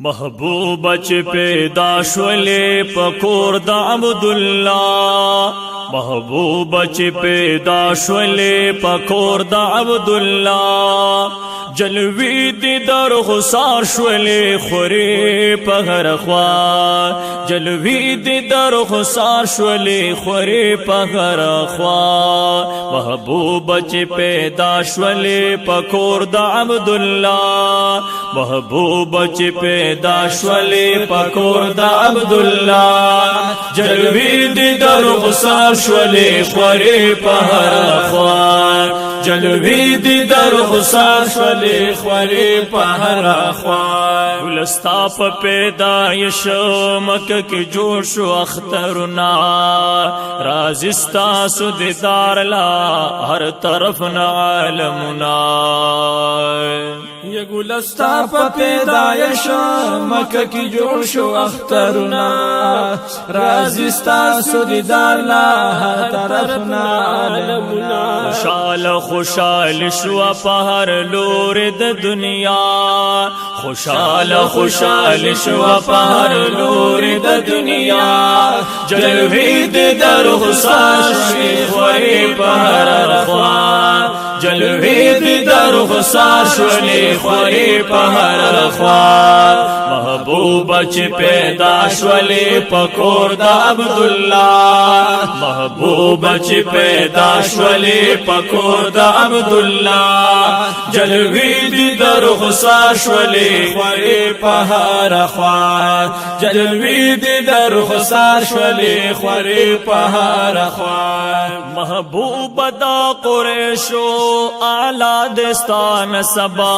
محبوب چې پیدا شولې پکور د عبدالله محبوب چې پیدا شولې پکور د عبدالله جلوی دی در خسار شولې خوري په هر خوا جلوی دی در خسار شولې خوري په هر خوا محبوب چې پیدا شولې پکور د عبدالله محبوب چې پیدا شولې پکور د عبدالله جلوی دی در خسار شولې خوري په هر خوا جلوی دی در خسار شولې خوري په هر خوا ولستا په پیدایش مکه کې جوړ شو اخترنا رازستا سوددار لا هر طرف نه عالمنا یګولستا په پیدایش مکه کې جوړ شو اخترنا رازستا سوددار لا هر طرف نه عالمنا خوشحال شو په هر لور د دنیا خوشحال شو په هر لور د دنیا جلوی د در خسار شوی خوري په هر خوا جلوی د در خسار شوی خوري په هر خوا محبوب چې پیدا شولې پکور د عبدالله محبوب چې پیدا شولې پکور د عبدالله جلوی دی در خسار شولې خوري په هر خوا جلوی دی در خسار شولې خوري په هر خوا محبوب دا قریشو اعلی دستان سبا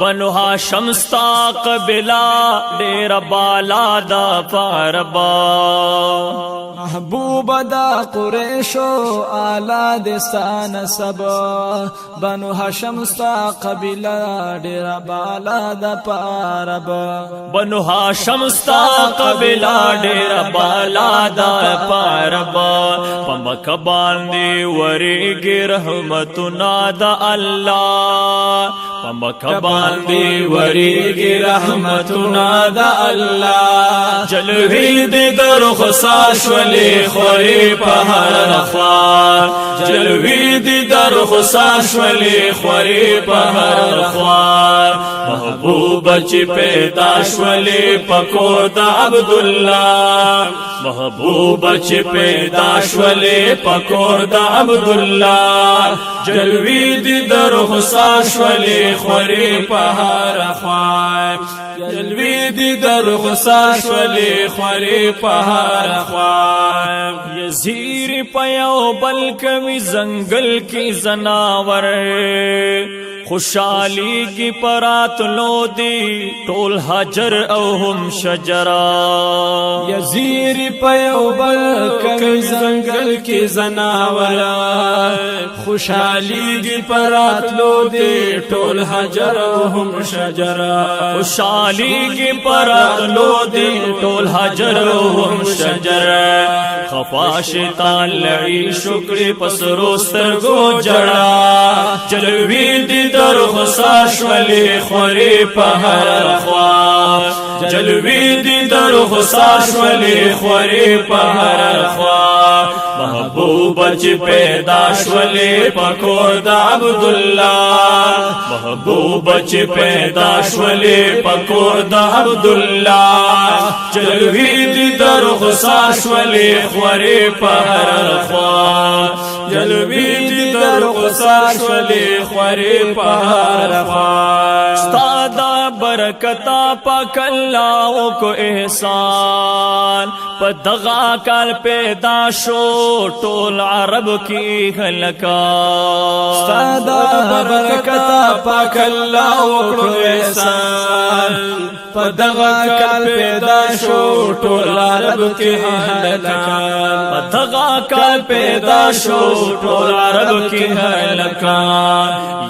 بنو هاشم ستا قبلا ډیر بالا دا پاربا محبوب دا قریشو اعلی دستان سبا بنو هاشم ستا قبلا ډیر بالا دا پاربا بنو هاشم ستا قبلا ډیر بالا دا پاربا پمک باندې وریږي رحمتنا دا الله پمک باندې وریږي رحمتنا دا الله جلوی دې در خسار شولې خوري په هر خوا جلوی دې در خسار شولې خوري په هر خوا محبوب چې پیدا شولې پکور د عبدالله محبوب چې پیدا شولې پکور د عبدالله جلوی دې در خسار شولې خوري په هر خوا جلوی دې در خسار شولې خوري په هر خوا یزیر په یو بل کوي زنګل کې زناور خوشحالی کی پرات لو دی ټول حجر او هم شجرا یزیر پیو بل کوي زنګل کې زناورا خوشحالی کی پرات لو دی ټول حجر او هم شجرا خوشحالی کی پرات لو دی ټول حجر او هم شجرا خفاش تعالی شکر پسرو سترګو جړا جلوی دی در خسار شولې خوري په هر خوا جلوی دی در خسار شولې خوري په هر خوا محبوب چې پیدا شولې پکور د عبدالله محبوب چې پیدا شولې پکور د عبدالله جلوی دی در خسار شولې خوري په هر خوا جلوی دی در خسار شولې خوري په هر خوا ستا دا برکتا پاک الله کو احسان په دغه کال پیدا شو ټول عرب کی خلکا ستا دا برکتا پاک الله کو احسان په دغه کال پیدا شو ټول عرب کی خلکا په دغه کال پیدا شو ټول عرب کی خلکا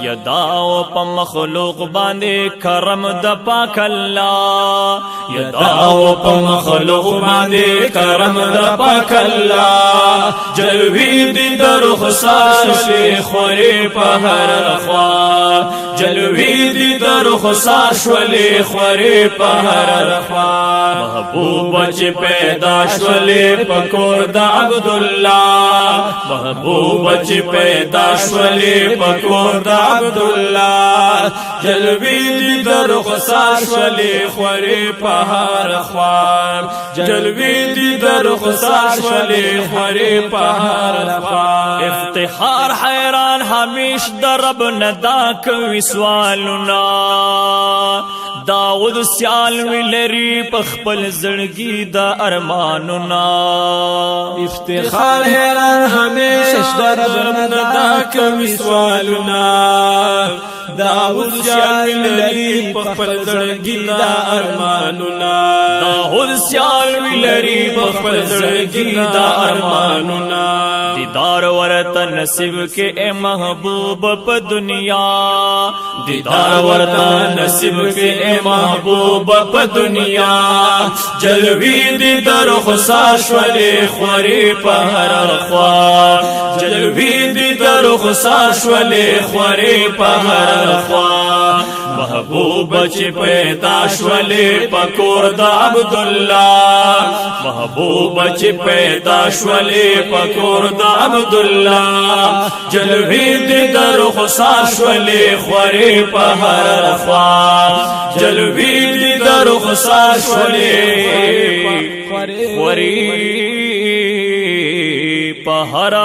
یداو په مخلوق باندې کرم د پاک الله یداو په مخلوق باندې کرم د پاک الله جلوی دی در خصار شلی خوری په هر خوا جلوی دی در خصار شلی خوری په هر خوا محبوب چې پیدا شلی په کور د عبد الله محبوب چې پیدا شلی په کور د عبد الله جلوی دی در خصار شلی خوری په هر خوا جلوی دی در خصار شلی خوری په هر خوا افتخار حیران همیش در رب ندا کوي سوالنا داود سیال ویلری په خپل زړګي د ارماننا افتخار حیران همیش در رب ندا کوي سوالنا داود سیال ویلری په خپل زړګي د ارماننا داود سیال ویلری په خپل زړګي د ارماننا دیدار ورته نصیب کې اے محبوب په دنیا دیدار ورته نصیب کې اے محبوب په دنیا جلوی دی در خصار شولې خوري په هر خوا جلوی دی در خصار شولې خوري په هر خوا محبوب چې پیدا شولې په کور د عبد الله محبوب چې پیدا شولې په کور د عبد الله جلوی دی در خصار شولې خوري په هر خوا جلوی دی در خصار شولې خوري په هر